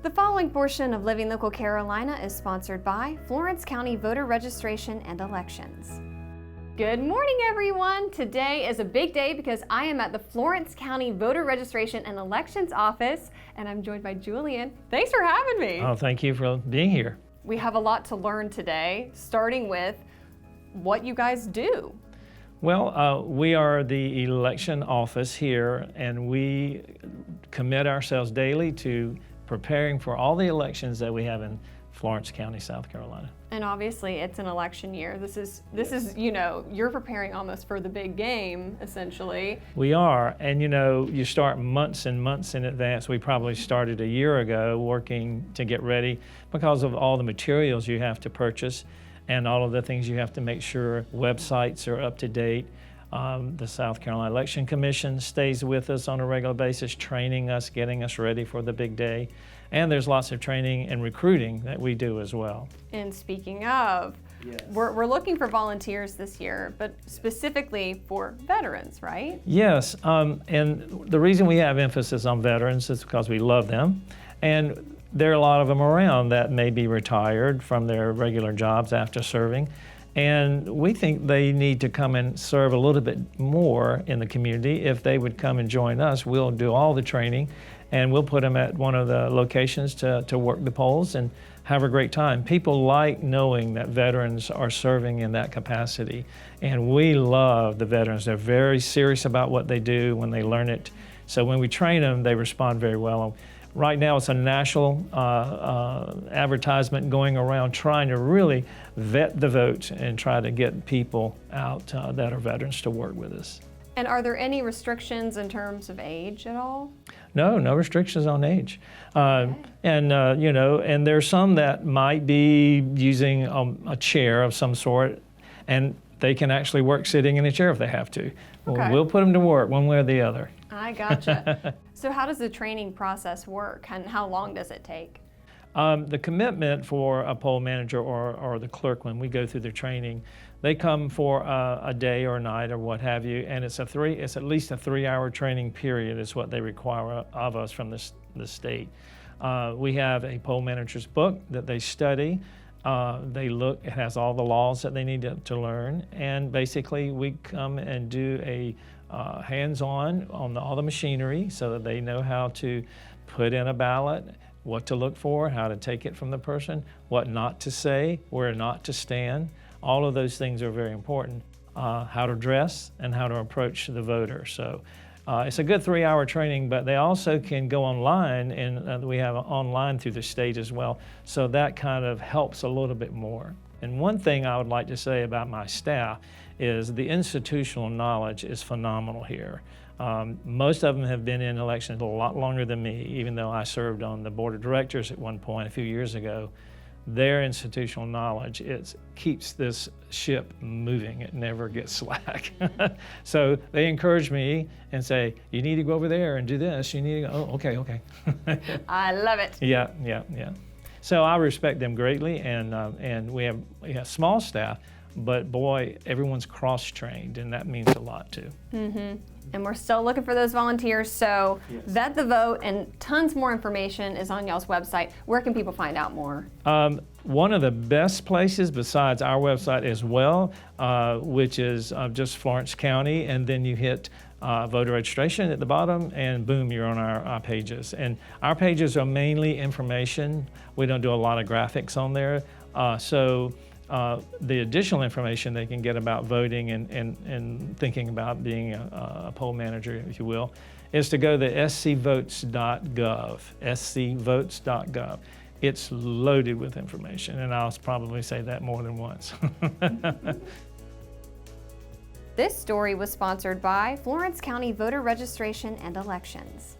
The following portion of Living Local Carolina is sponsored by Florence County Voter Registration and Elections. Good morning, everyone. Today is a big day because I am at the Florence County Voter Registration and Elections office, and I'm joined by Julian. Thanks for having me. Oh, thank you for being here. We have a lot to learn today, starting with what you guys do. Well, we are the election office here, and we commit ourselves daily to preparing for all the elections that we have in Florence County, South Carolina. And obviously it's an election year. This is, you know, you're preparing almost for the big game, essentially. We are, and you start months and months in advance. We probably started a year ago working to get ready because of all the materials you have to purchase and all of the things you have to make sure websites are up to date. The South Carolina Election Commission stays with us on a regular basis, training us, getting us ready for the big day. And there's lots of training and recruiting that we do as well. And speaking of, yes, we're looking for volunteers this year, but specifically for veterans, right? Yes, and the reason we have emphasis on veterans is because we love them. And there are a lot of them around that may be retired from their regular jobs after serving. And we think they need to come and serve a little bit more in the community. If they would come and join us, we'll do all the training and we'll put them at one of the locations to work the polls and have a great time. People like knowing that veterans are serving in that capacity. And we love the veterans. They're very serious about what they do when they learn it. So when we train them, they respond very well. Right now, it's a national advertisement going around trying to really vet the vote and try to get people out that are veterans to work with us. And are there any restrictions in terms of age at all? No restrictions on age. Okay. And and there's some that might be using a chair of some sort, and they can actually work sitting in a chair if they have to. Okay. We'll put them to work one way or the other. I gotcha. So how does the training process work, and how long does it take? The commitment for a poll manager or the clerk when we go through the training, they come for a day or a night or what have you, and it's at least a 3-hour training period is what they require of us from the state. We have a poll manager's book that they study. They look, it has all the laws that they need to learn, and basically we come and do a hands-on on all the machinery so that they know how to put in a ballot, what to look for, how to take it from the person, what not to say, where not to stand. All of those things are very important. How to dress and how to approach the voter. So it's a good 3-hour training, but they also can go online, and we have online through the state as well. So that kind of helps a little bit more. And one thing I would like to say about my staff is the institutional knowledge is phenomenal here. Most of them have been in elections a lot longer than me, even though I served on the board of directors at one point a few years ago. Their institutional knowledge keeps this ship moving. It never gets slack. So they encourage me and say, you need to go over there and do this. You need to go, oh, okay. I love it. Yeah. So I respect them greatly, and we have a small staff, but boy, everyone's cross-trained, and that means a lot too. Mm-hmm. And we're still looking for those volunteers, so yes. Vet the vote, and tons more information is on y'all's website. Where can people find out more? One of the best places besides our website as well, which is just Florence County, and then you hit voter registration at the bottom, and boom, you're on our pages. And our pages are mainly information. We don't do a lot of graphics on there. The additional information they can get about voting and thinking about being a poll manager, if you will, is to go to scvotes.gov, scvotes.gov. It's loaded with information, and I'll probably say that more than once. This story was sponsored by Florence County Voter Registration and Elections.